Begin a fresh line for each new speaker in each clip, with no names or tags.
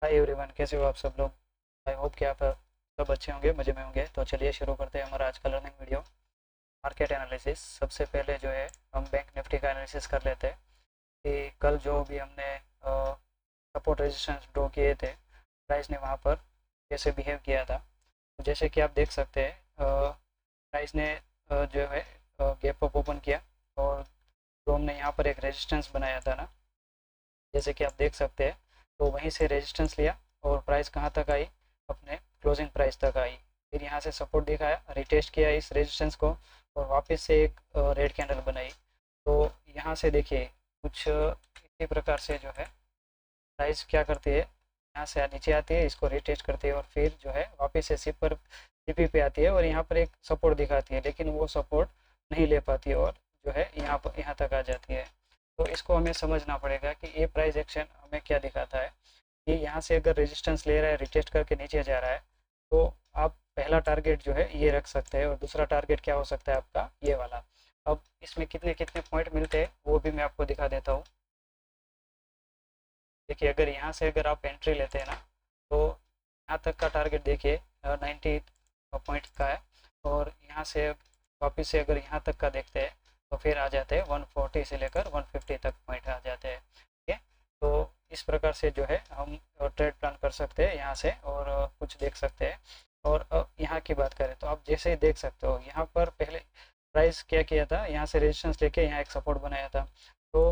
Hi everyone, कैसे हो आप सब लोग। आई होप कि आप सब अच्छे होंगे, मज़े में होंगे। तो चलिए शुरू करते हैं हमारा आज का लर्निंग वीडियो, मार्केट एनालिसिस। सबसे पहले जो है हम बैंक निफ्टी का एनालिसिस कर लेते हैं कि कल जो भी हमने सपोर्ट रेजिस्टेंस ड्रॉ किए थे, प्राइस ने वहाँ पर कैसे बिहेव किया था। तो जैसे कि आप देख सकते हैं, प्राइस ने जो है गैप अप ओपन किया और जो हमने यहाँ पर एक रेजिस्टेंस बनाया था ना, जैसे कि आप देख सकते हैं, तो वहीं से रेजिस्टेंस लिया और प्राइस कहाँ तक आई, अपने क्लोजिंग प्राइस तक आई। फिर यहाँ से सपोर्ट दिखाया, रिटेस्ट किया इस रेजिस्टेंस को और वापस से एक रेड कैंडल बनाई। तो यहाँ से देखिए कुछ इसी प्रकार से जो है प्राइस क्या करती है, यहाँ से नीचे आती है, इसको रिटेस्ट करती है और फिर जो है वापस से सीपी पे आती है और यहाँ पर एक सपोर्ट दिखाती है, लेकिन वो सपोर्ट नहीं ले पाती है और जो है यहाँ तक आ जाती है। तो इसको हमें समझना पड़ेगा कि ये प्राइस एक्शन हमें क्या दिखाता है कि यहाँ से अगर रेजिस्टेंस ले रहा है, रिटेस्ट करके नीचे जा रहा है, तो आप पहला टारगेट जो है ये रख सकते हैं और दूसरा टारगेट क्या हो सकता है आपका, ये वाला। अब इसमें कितने कितने पॉइंट मिलते हैं वो भी मैं आपको दिखा देता हूँ। देखिए, अगर यहाँ से अगर आप एंट्री लेते हैं ना, तो यहाँ तक का टारगेट देखिए 90 पॉइंट का है और यहाँ से वापस से अगर यहाँ तक का देखते हैं तो फिर आ जाते हैं 140 से लेकर 150 तक पॉइंट आ जाते हैं। ठीक है, तो इस प्रकार से जो है हम ट्रेड प्लान कर सकते हैं यहाँ से और कुछ देख सकते हैं। और यहाँ की बात करें तो आप जैसे ही देख सकते हो, यहाँ पर पहले प्राइस क्या किया था, यहाँ से रेजिस्टेंस लेके यहाँ एक सपोर्ट बनाया था। तो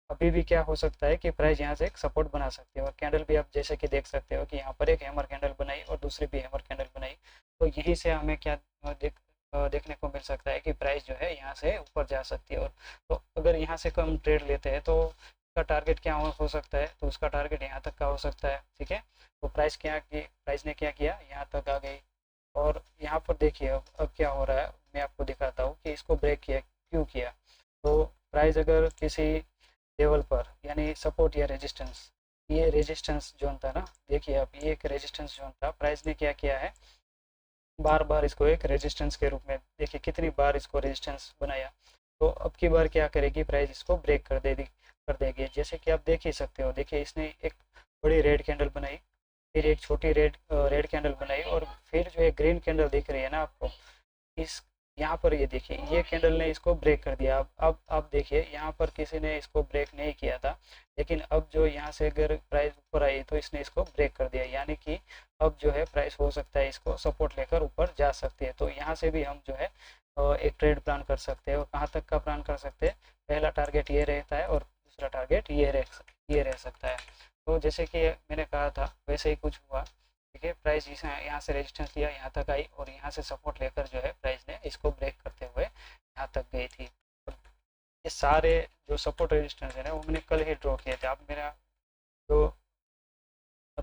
अभी भी क्या हो सकता है कि प्राइस यहाँ से एक सपोर्ट बना सकती है और कैंडल भी आप जैसे कि देख सकते हो कि यहाँ पर एक हैमर कैंडल बनाई और दूसरी भी हैमर कैंडल बनाई। तो यहीं से हमें क्या देखने को मिल सकता है कि प्राइस जो है यहाँ से ऊपर जा सकती है। और तो अगर यहाँ से कम ट्रेड लेते हैं तो उसका टारगेट क्या हो सकता है, तो उसका टारगेट यहाँ तक का हो सकता है। ठीक है, तो प्राइस ने क्या किया, यहाँ तक आ गई। और यहाँ पर देखिए अब क्या हो रहा है, मैं आपको दिखाता हूँ कि इसको ब्रेक किया क्यों किया। तो प्राइस अगर किसी लेवल पर, यानी सपोर्ट या रेजिस्टेंस, ये रेजिस्टेंस जोन था ना, देखिए अब ये एक रेजिस्टेंस जोन था, प्राइस ने क्या किया है, बार बार इसको एक रेजिस्टेंस के रूप में, देखिए कितनी बार इसको रेजिस्टेंस बनाया। तो अब की बार क्या करेगी, प्राइस इसको ब्रेक कर देगी, जैसे कि आप देख ही सकते हो। देखिए इसने एक बड़ी रेड कैंडल बनाई, फिर एक छोटी रेड कैंडल बनाई और फिर जो एक ग्रीन कैंडल दिख रही है ना आपको, इस यहाँ पर ये देखिए ये कैंडल ने इसको ब्रेक कर दिया। अब आप देखिए यहाँ पर किसी ने इसको ब्रेक नहीं किया था, लेकिन अब जो यहाँ से अगर प्राइस ऊपर आई तो इसने इसको ब्रेक कर दिया, यानी कि अब जो है प्राइस हो सकता है इसको सपोर्ट लेकर ऊपर जा सकती है। तो यहाँ से भी हम जो है एक ट्रेड प्लान कर सकते हैं। और कहाँ तक का प्लान कर सकते हैं, पहला टारगेट ये रहता है और दूसरा टारगेट ये रह सकता है। तो जैसे कि मैंने कहा था वैसे ही कुछ हुआ। ठीक है, प्राइस यहाँ से रेजिस्टेंस लिया, यहाँ तक आई और यहाँ से सपोर्ट लेकर जो है प्राइस ने इसको ब्रेक करते हुए यहाँ तक गई थी। ये सारे जो सपोर्ट रेजिस्टेंस है ना, वो मैंने कल ही ड्रॉ किए थे। आप मेरा जो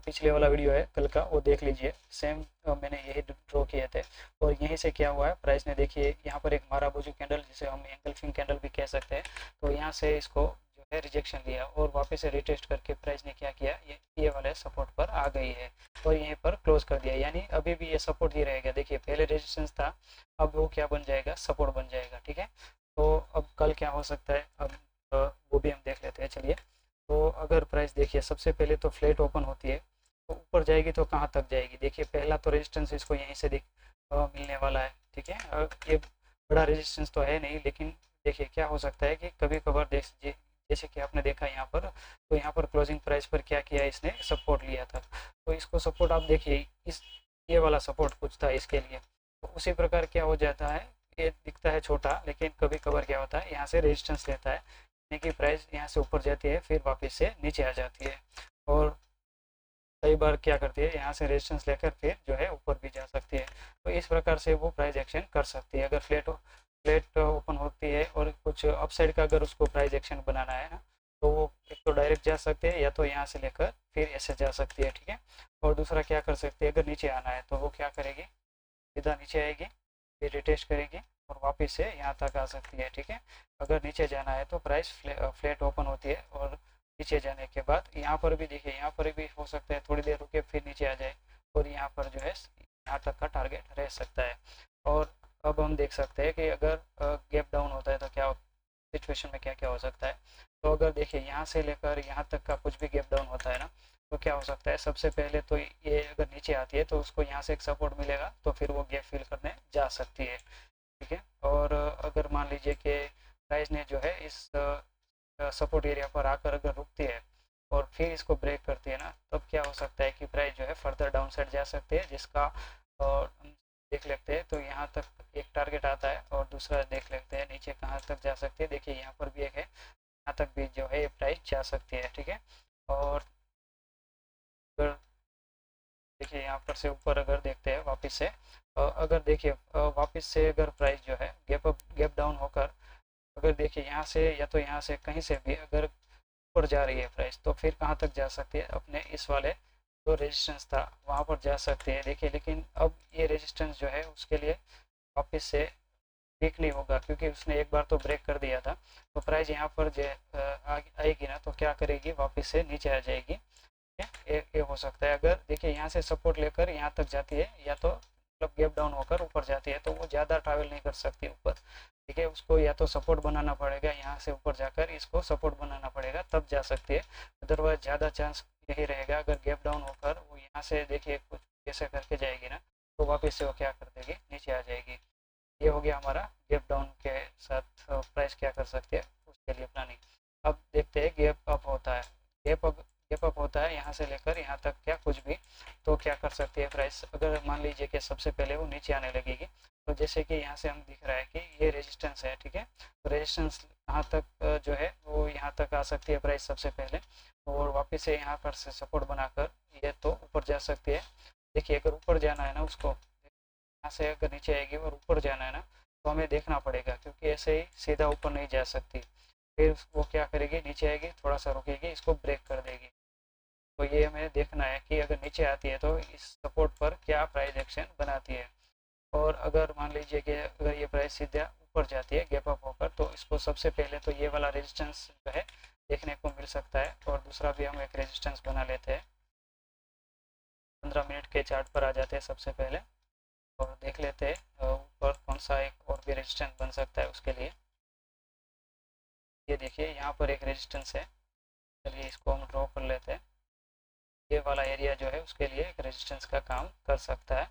पिछले वाला वीडियो है कल का, वो देख लीजिए, सेम मैंने यही ड्रॉ किए थे। और यहीं से क्या हुआ है, प्राइस ने देखिए यहाँ पर एक माराबूजू कैंडल, जिसे हम एंगल्फिंग कैंडल भी कह सकते हैं, तो यहाँ से इसको जो है रिजेक्शन लिया और वापस से रिटेस्ट करके प्राइस ने क्या किया, ये वाले सपोर्ट पर आ गई है और यहीं पर क्लोज कर दिया। यानी अभी भी ये सपोर्ट ही रहेगा। देखिए पहले रेजिस्टेंस था, अब वो क्या बन जाएगा, सपोर्ट बन जाएगा। ठीक है, तो अब कल क्या हो सकता है, अब वो भी हम देख लेते हैं, चलिए। तो अगर प्राइस देखिए सबसे पहले तो फ्लैट ओपन होती है, तो ऊपर जाएगी तो कहाँ तक जाएगी, देखिए पहला तो रेजिस्टेंस इसको यहीं से मिलने वाला है। ठीक है, ये बड़ा रेजिस्टेंस तो है नहीं, लेकिन देखिए क्या हो सकता है कि कभी कभार जैसे कि आपने देखा यहाँ पर, तो यहाँ पर क्लोजिंग प्राइस पर क्या किया, इसने सपोर्ट लिया था। तो इसको सपोर्ट आप देखिए, इस ये वाला सपोर्ट कुछ था इसके लिए। तो उसी प्रकार क्या हो जाता है, ये दिखता है छोटा, लेकिन कभी कभार क्या होता है, यहाँ से रेजिस्टेंस लेता है, यानी कि प्राइस यहाँ से ऊपर जाती है फिर वापस से नीचे आ जाती है। और कई बार क्या करती है, यहाँ से रेजिस्टेंस लेकर फिर जो है ऊपर भी जा सकती है। तो इस प्रकार से वो प्राइस एक्शन कर सकती है। अगर फ्लैट ओपन होती है और कुछ अपसाइड का अगर उसको प्राइस एक्शन बनाना है ना, तो वो एक तो डायरेक्ट जा सकते हैं या तो यहाँ से लेकर फिर ऐसे जा सकती है। ठीक है, और दूसरा क्या कर सकती है, अगर नीचे आना है तो वो क्या करेगी, सीधा नीचे आएगी, फिर रिटेस्ट करेगी और वापस से यहाँ तक आ सकती है। ठीक है, अगर नीचे जाना है तो प्राइस फ्लैट ओपन होती है और नीचे जाने के बाद यहाँ पर भी देखिए, यहाँ पर भी हो सकता है थोड़ी देर रुके फिर नीचे आ जाए और यहाँ पर जो है यहाँ तक का टारगेट रह सकता है। और अब हम देख सकते हैं कि अगर गैप डाउन होता है तो क्या सिचुएशन में क्या क्या हो सकता है। तो अगर देखिए यहाँ से लेकर यहाँ तक का कुछ भी गैप डाउन होता है ना, तो क्या हो सकता है, सबसे पहले तो ये अगर नीचे आती है तो उसको यहाँ से एक सपोर्ट मिलेगा, तो फिर वो गैप फिल करने जा सकती है। ठीक है, और अगर मान लीजिए कि प्राइस ने जो है इस सपोर्ट एरिया पर आकर अगर रुकती है और फिर इसको ब्रेक करती है ना, तब क्या हो सकता है कि प्राइस जो है फर्दर डाउन साइड जा सकती है, जिसका हम देख लेते हैं। तो यहाँ तक एक टारगेट आता है और दूसरा देख लेते हैं नीचे कहाँ तक जा सकती है। देखिए यहाँ पर भी एक है, यहाँ तक भी जो है ये प्राइस जा सकती है। ठीक है, और अगर देखिए यहाँ पर से ऊपर अगर देखते हैं वापस से, अगर देखिए वापस से अगर प्राइस जो है गैप अप गैप डाउन होकर अगर देखिए यहाँ से या तो यहाँ से कहीं से भी अगर ऊपर जा रही है प्राइस, तो फिर कहाँ तक जा सकती है, अपने इस वाले जो रेजिस्टेंस था वहाँ पर जा सकती है। देखिए लेकिन अब ये रेजिस्टेंस जो है उसके लिए वापस से वीक नहीं होगा, क्योंकि उसने एक बार तो ब्रेक कर दिया था। तो प्राइस यहाँ पर जो आएगी ना, तो क्या करेगी, वापस से नीचे आ जाएगी। ये हो सकता है, अगर देखिए यहाँ से सपोर्ट लेकर यहाँ तक जाती है, या तो मतलब गैप डाउन होकर ऊपर जाती है, तो वो ज़्यादा ट्रैवल नहीं कर सकती ऊपर। ठीक है, उसको या तो सपोर्ट बनाना पड़ेगा, यहाँ से ऊपर जाकर इसको सपोर्ट बनाना पड़ेगा, तब जा सकती है। अदरवाइज ज़्यादा चांस यही रहेगा, अगर गैप डाउन होकर वो यहाँ से देखिए कुछ ऐसे करके जाएगी ना, तो वापस से वो क्या कर देगी, नीचे आ जाएगी। ये हो गया हमारा गैप डाउन के साथ प्राइस क्या कर सकते हैं उसके लिए प्लानिंग। अब देखते हैं गैप अप होता है, गैप अप होता है यहाँ से लेकर यहाँ तक क्या कुछ भी, तो क्या कर सकती है प्राइस, अगर मान लीजिए कि सबसे पहले वो नीचे आने लगेगी। तो जैसे कि यहाँ से हम दिख रहा है कि ये रेजिस्टेंस है। ठीक है, तो रेजिस्टेंस कहाँ तक जो है वो यहाँ तक आ सकती है प्राइस सबसे पहले, और वापस से यहाँ पर से सपोर्ट बनाकर ये तो ऊपर जा सकती है। देखिए अगर ऊपर जाना है ना उसको, यहाँ से अगर नीचे आएगी और ऊपर जाना है ना, तो हमें देखना पड़ेगा, क्योंकि ऐसे ही सीधा ऊपर नहीं जा सकती। फिर वो क्या करेगी, नीचे आएगी, थोड़ा सा रुकेगी, इसको ब्रेक कर देगी। तो ये हमें देखना है कि अगर नीचे आती है तो इस सपोर्ट पर क्या प्राइस एक्शन बनाती है। और अगर मान लीजिए कि अगर ये प्राइस सीधा ऊपर जाती है गैप अप होकर, तो इसको सबसे पहले तो ये वाला रेजिस्टेंस जो है देखने को मिल सकता है, और दूसरा भी हम एक रेजिस्टेंस बना लेते हैं। 15 मिनट के चार्ट पर आ जाते हैं सबसे पहले, और देख लेते हैं ऊपर कौन सा एक और भी रेजिस्टेंस बन सकता है उसके लिए। ये देखिए यहाँ पर एक रेजिस्टेंस है, चलिए इसको हम ड्रॉ कर लेते हैं। ये वाला एरिया जो है उसके लिए एक रेजिस्टेंस का काम कर सकता है।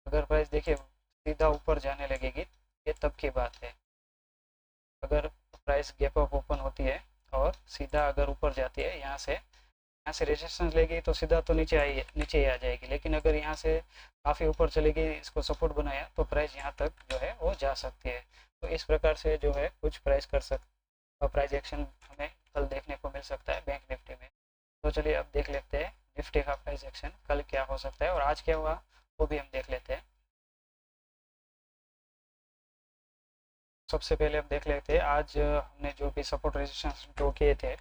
अगर प्राइस देखिए सीधा ऊपर जाने लगेगी, ये तब की बात है। अगर प्राइस गैप अप ओपन होती है और सीधा अगर ऊपर जाती है, यहाँ से रेजिस्टेंस लेगी तो सीधा तो नीचे ही आ जाएगी। लेकिन अगर यहाँ से काफ़ी ऊपर चलेगी, इसको सपोर्ट बनाया, तो प्राइस यहाँ तक जो है वो जा सकती है। तो इस प्रकार से जो है कुछ प्राइस एक्शन हमें कल देखने को मिल सकता है बैंक निफ्टी में। तो चलिए अब देख लेते हैं निफ्टी का प्राइस एक्शन कल क्या हो सकता है और आज क्या हुआ, वो भी हम देख लेते हैं। सबसे पहले हम देख लेते हैं आज हमने जो भी सपोर्ट रेजिस्टेंस ड्रॉ किए थे,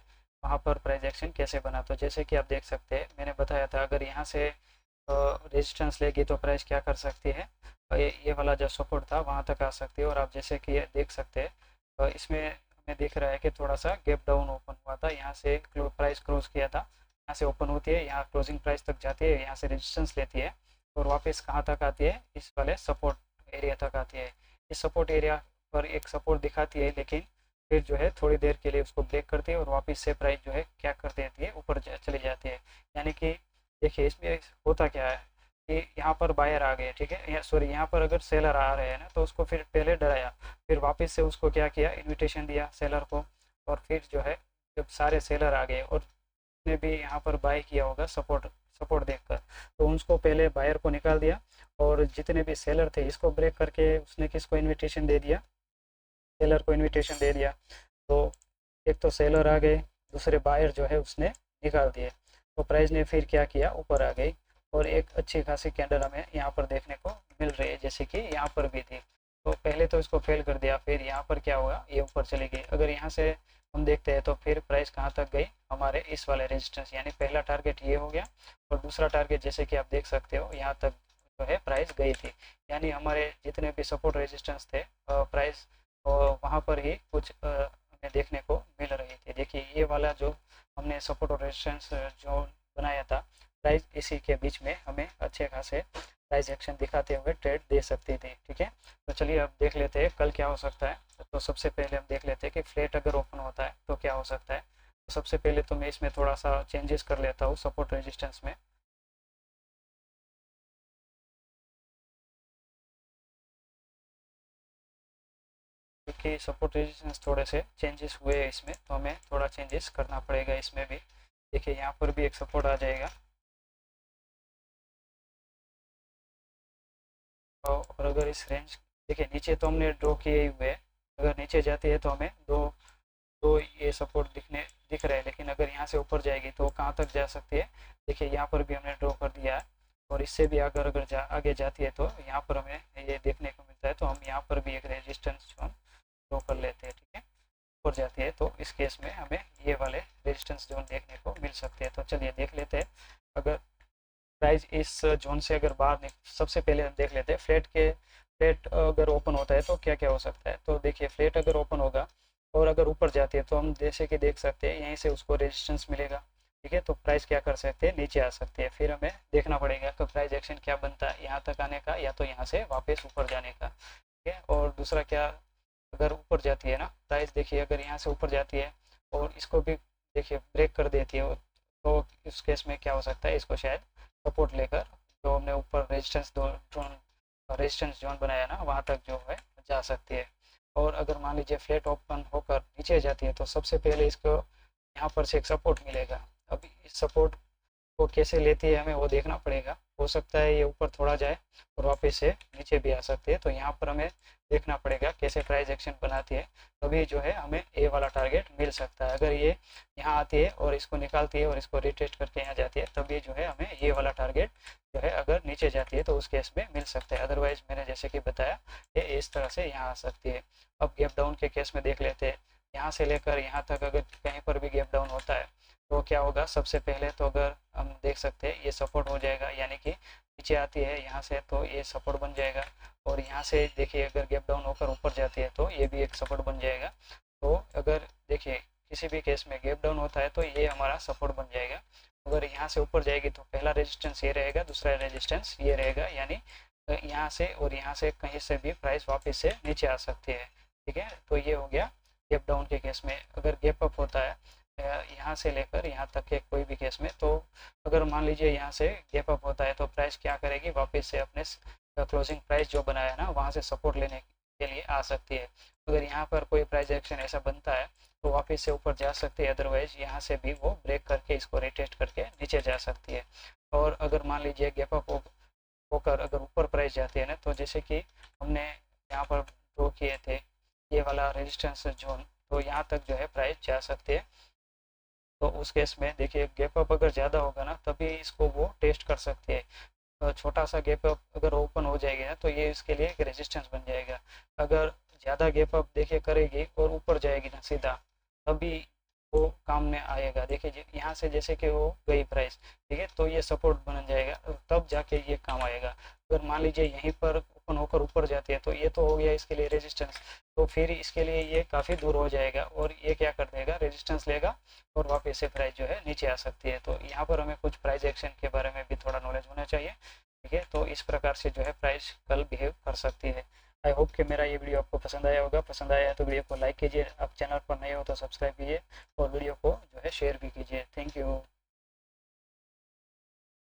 वहाँ पर प्राइस एक्शन कैसे बना। तो जैसे कि आप देख सकते हैं, मैंने बताया था अगर यहाँ से रेजिस्टेंस लेगी तो प्राइस क्या कर सकती है, ये वाला जो सपोर्ट था वहाँ तक आ सकती है। और आप जैसे कि ये देख सकते हैं, इसमें हमें दिख रहा है कि थोड़ा सा गैप डाउन ओपन हुआ था, यहाँ से प्राइस क्लोज किया था, यहाँ से ओपन होती है, यहाँ क्लोजिंग प्राइस तक जाती है, यहाँ से रेजिस्टेंस लेती है, और वापस कहाँ तक आती है, इस वाले सपोर्ट एरिया तक आती है। इस सपोर्ट एरिया पर एक सपोर्ट दिखाती है, लेकिन फिर जो है थोड़ी देर के लिए उसको ब्रेक करती है और वापस से प्राइस जो है क्या कर देती है, ऊपर चली जाती है। यानी कि देखिए इसमें होता क्या है कि यहाँ पर बायर आ गए, ठीक है, सॉरी यहाँ पर अगर सेलर आ रहे हैं ना, तो उसको फिर पहले डराया, फिर वापस से उसको क्या किया, इनविटेशन दिया सेलर को, और फिर जो है जब सारे सेलर आ गए और उसने भी यहाँ पर बाय किया होगा सपोर्ट सपोर्ट देखकर, तो उसको पहले बायर को निकाल दिया, और जितने भी सेलर थे इसको ब्रेक करके उसने किसको इनविटेशन दे दिया, सेलर को इनविटेशन दे दिया। तो एक तो सेलर आ गए, दूसरे बायर जो है उसने निकाल दिए, तो प्राइस ने फिर क्या किया, ऊपर आ गई, और एक अच्छी खासी कैंडल हमें यहाँ पर देखने को मिल रही है, जैसे कि यहाँ पर भी थी। तो पहले तो इसको फेल कर दिया, फिर यहाँ पर क्या हुआ, ये ऊपर चली गई। अगर यहाँ से हम देखते हैं तो फिर प्राइस कहाँ तक गई, हमारे इस वाले रेजिस्टेंस, यानी पहला टारगेट ये हो गया, और दूसरा टारगेट जैसे कि आप देख सकते हो यहाँ तक जो है प्राइस गई थी। यानी हमारे जितने भी सपोर्ट रेजिस्टेंस थे, प्राइस वहाँ पर ही कुछ हमें देखने को मिल रही थी। देखिए ये वाला जो हमने सपोर्ट और रेजिस्टेंस जो बनाया था, प्राइस इसी के बीच में हमें अच्छे खासे प्राइस एक्शन दिखाते हुए ट्रेड दे सकती थी। ठीक है, तो चलिए अब देख लेते हैं कल क्या हो सकता है। तो सबसे पहले हम देख लेते हैं कि फ्लैट अगर ओपन होता है तो क्या हो सकता है। तो सबसे पहले तो मैं इसमें थोड़ा सा चेंजेस कर लेता हूँ सपोर्ट रेजिस्टेंस में। क्योंकि सपोर्ट रेजिस्टेंस थोड़े से चेंजेस हुए हैं इसमें, तो हमें थोड़ा चेंजेस करना पड़ेगा इसमें भी। देखिए यहाँ पर भी एक सपोर्ट आ जाएगा, और अगर इस रेंज, देखिए नीचे तो हमने ड्रॉ किए ही हुए हैं, अगर नीचे जाती है तो हमें दो दो ये सपोर्ट दिख रहे हैं, लेकिन अगर यहाँ से ऊपर जाएगी तो कहाँ तक जा सकती है। देखिए यहाँ पर भी हमने ड्रॉ कर दिया है, और इससे भी अगर अगर आगे जाती है तो यहाँ पर हमें ये देखने को मिलता है, तो हम यहाँ पर भी एक रेजिस्टेंस जोन ड्रॉ कर लेते हैं, ठीक है। ऊपर जाती है तो इस केस में हमें ये वाले रेजिस्टेंस जोन देखने को मिल सकते हैं। तो चलिए देख लेते हैं, अगर प्राइस इस जोन से अगर बाहर सबसे पहले हम देख लेते हैं फ्लैट अगर ओपन होता है तो क्या क्या हो सकता है। तो देखिए फ्लैट अगर ओपन होगा और अगर ऊपर जाती है तो हम जैसे कि देख सकते हैं यहीं से उसको रेजिस्टेंस मिलेगा, ठीक है। तो प्राइस क्या कर सकते हैं, नीचे आ सकती है, फिर हमें देखना पड़ेगा कि प्राइस एक्शन क्या बनता है, यहाँ तक आने का या तो यहाँ से वापस ऊपर जाने का, ठीक है। और दूसरा क्या, अगर ऊपर जाती है ना प्राइस, देखिए अगर यहाँ से ऊपर जाती है और इसको भी देखिए ब्रेक कर देती है, तो इस केस में क्या हो सकता है, इसको शायद सपोर्ट लेकर जो हमने ऊपर रेजिस्टेंस जोन बनाया ना वहाँ तक जो है जा सकती है। और अगर मान लीजिए फ्लैट ओपन होकर नीचे जाती है तो सबसे पहले इसको यहाँ पर से एक सपोर्ट मिलेगा। अब इस सपोर्ट को कैसे लेती है हमें वो देखना पड़ेगा, हो सकता है ये ऊपर थोड़ा जाए और वापस से नीचे भी आ सकती है, तो यहाँ पर हमें देखना पड़ेगा कैसे प्राइस एक्शन बनाती है, तभी जो है हमें ए वाला टारगेट मिल सकता है। अगर ये यहाँ आती है और इसको निकालती है और इसको रिटेस्ट करके यहाँ जाती है, तभी जो है हमें ये वाला टारगेट जो है अगर नीचे जाती है तो उस केस में मिल सकता है। अदरवाइज मैंने जैसे कि बताया ये इस तरह से यहाँ आ सकती है। अब गैप डाउन के केस में देख लेते हैं, यहाँ से लेकर यहाँ तक अगर कहीं पर भी गैप डाउन होता है तो क्या होगा, सबसे पहले तो अगर हम देख सकते हैं ये सपोर्ट हो जाएगा, यानी कि नीचे आती है यहाँ से तो ये सपोर्ट बन जाएगा, और यहाँ से देखिए अगर गैप डाउन होकर ऊपर जाती है तो ये भी एक सपोर्ट बन जाएगा। तो अगर देखिए किसी भी केस में गैप डाउन होता है तो ये हमारा सपोर्ट बन जाएगा। अगर यहाँ से ऊपर जाएगी तो पहला रेजिस्टेंस ये रहेगा, दूसरा रेजिस्टेंस ये रहेगा, यानी यहाँ से और यहाँ से कहीं से भी प्राइस वापस से नीचे आ सकती है, ठीक है। तो ये हो गया गैप डाउन के केस में। अगर गैप अप होता है यहाँ से लेकर यहाँ तक के कोई भी केस में, तो अगर मान लीजिए यहाँ से गैप अप होता है तो प्राइस क्या करेगी, वापस से अपने क्लोजिंग प्राइस जो बनाया ना वहाँ से सपोर्ट लेने के लिए आ सकती है। अगर यहाँ पर कोई प्राइस एक्शन ऐसा बनता है तो वापस से ऊपर जा सकती है, अदरवाइज यहाँ से भी वो ब्रेक करके इसको रिटेस्ट करके नीचे जा सकती है। और अगर मान लीजिए गैप अप होकर अगर ऊपर प्राइस जाती है ना, तो जैसे कि हमने यहाँ पर ड्रॉ किए थे ये वाला रेजिस्टेंस जोन, तो यहाँ तक जो है प्राइस जा सकती है। तो उस केस में देखिए गैप अप अगर ज़्यादा होगा ना तभी इसको वो टेस्ट कर सकती है। छोटा सा गैप अप अगर ओपन हो जाएगी ना तो ये इसके लिए एक रेजिस्टेंस बन जाएगा। अगर ज़्यादा गैप अप देखिए करेगी और ऊपर जाएगी ना सीधा, तभी वो काम में आएगा। देखिए यहाँ से जैसे कि वो गई प्राइस, ठीक है, तो ये सपोर्ट बन जाएगा, तब जाके ये काम आएगा। अगर मान लीजिए यहीं पर ओपन होकर ऊपर जाती है तो ये तो हो गया इसके लिए रेजिस्टेंस, तो फिर इसके लिए ये काफ़ी दूर हो जाएगा और ये क्या कर देगा, रेजिस्टेंस लेगा और वापस से प्राइस जो है नीचे आ सकती है। तो यहाँ पर हमें कुछ प्राइस एक्शन के बारे में भी थोड़ा नॉलेज होना चाहिए, ठीक है। तो इस प्रकार से जो है प्राइस कल बिहेव कर सकती है। आई होप कि मेरा ये वीडियो आपको पसंद आया होगा। पसंद आया तो वीडियो को लाइक कीजिए, आप चैनल पर नए हो तो सब्सक्राइब कीजिए और वीडियो को जो है शेयर भी कीजिए। Thank you.